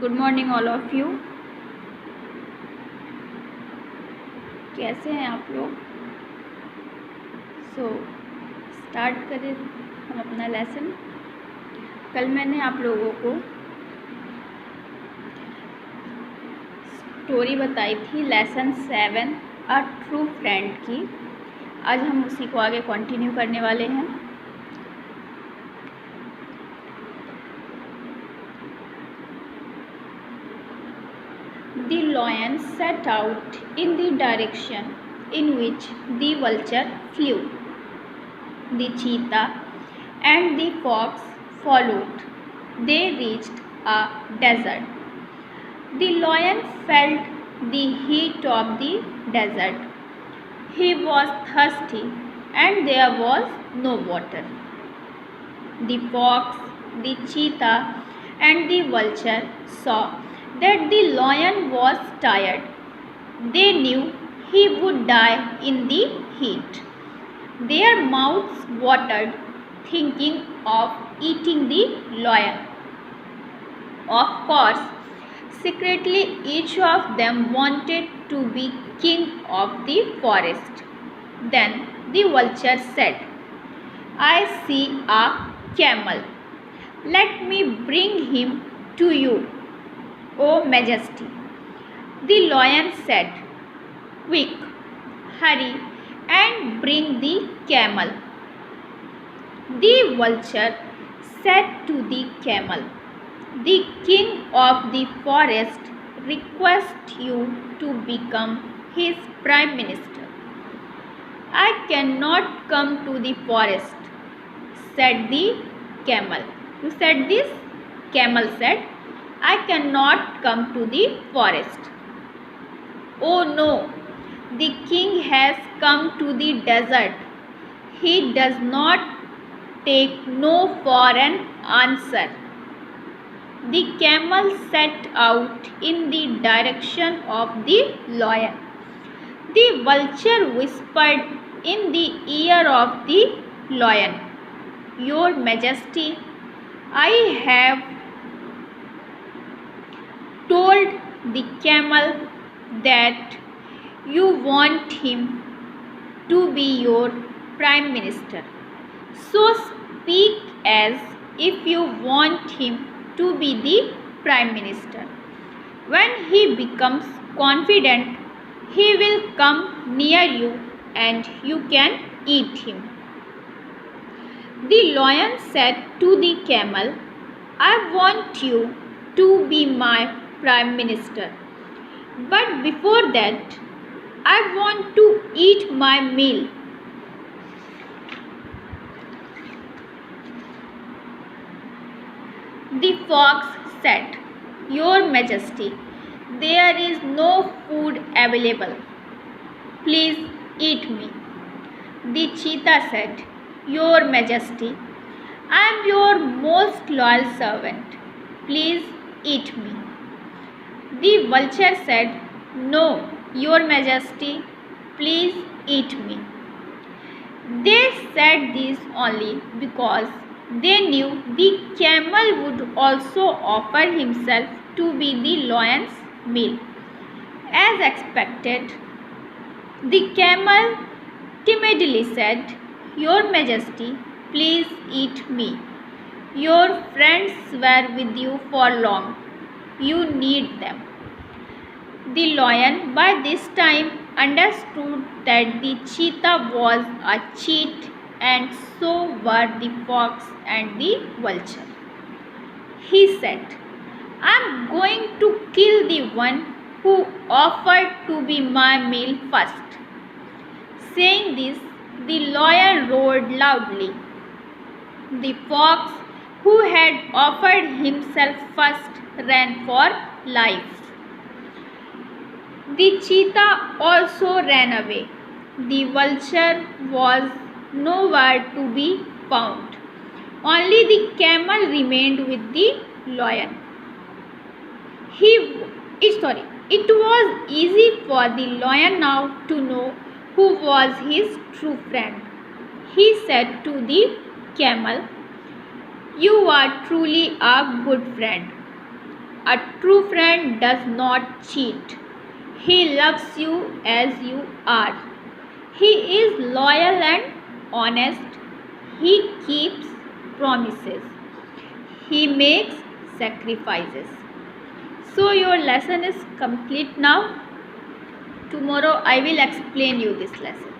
Good morning all of you. कैसे हैं आप लोग? स्टार्ट करें हम अपना लेसन। कल मैंने आप लोगों को स्टोरी बताई थी लेसन 7 अ ट्रू फ्रेंड की। आज हम उसी को आगे कंटिन्यू करने वाले हैं। The lion set out in the direction in which the vulture flew. The cheetah and the fox followed. They reached a desert. The lion felt the heat of the desert. He was thirsty and there was no water. The fox, the cheetah and the vulture saw that the lion was tired. They knew he would die in the heat. Their mouths watered, thinking of eating the lion. Of course, secretly each of them wanted to be king of the forest. Then the vulture said, "I see a camel. Let me bring him to you, O Majesty." The lion said, "Quick, hurry and bring the camel." The vulture said to the camel, "The king of the forest requests you to become his prime minister." "I cannot come to the forest," said the camel. Who said this? Camel said, "I cannot come to the forest." "Oh no, the king has come to the desert. He does not take no for an answer." The camel set out in the direction of the lion. The vulture whispered in the ear of the lion, "Your Majesty, I have told the camel that you want him to be your prime minister. So speak as if you want him to be the prime minister. When he becomes confident, he will come near you and you can eat him." The lion said to the camel, "I want you to be my prime minister. But before that, I want to eat my meal." The fox said, "Your Majesty, there is no food available. Please eat me." The cheetah said, "Your Majesty, I am your most loyal servant. Please eat me." The vulture said, "No, Your Majesty, please eat me." They said this only because they knew the camel would also offer himself to be the lion's meal. As expected, the camel timidly said, "Your Majesty, please eat me. Your friends were with you for long. You need them." The lion by this time understood that the cheetah was a cheat, and so were the fox and the vulture. He said, "I am going to kill the one who offered to be my meal first." Saying this, the lion roared loudly. The fox, who had offered himself first, ran for life. The cheetah also ran away. The vulture was nowhere to be found. Only the camel remained with the lion. It was easy for the lion now to know who was his true friend. He said to the camel, "You are truly a good friend. A true friend does not cheat. He loves you as you are. He is loyal and honest. He keeps promises. He makes sacrifices. So your lesson is complete now. Tomorrow I will explain you this lesson.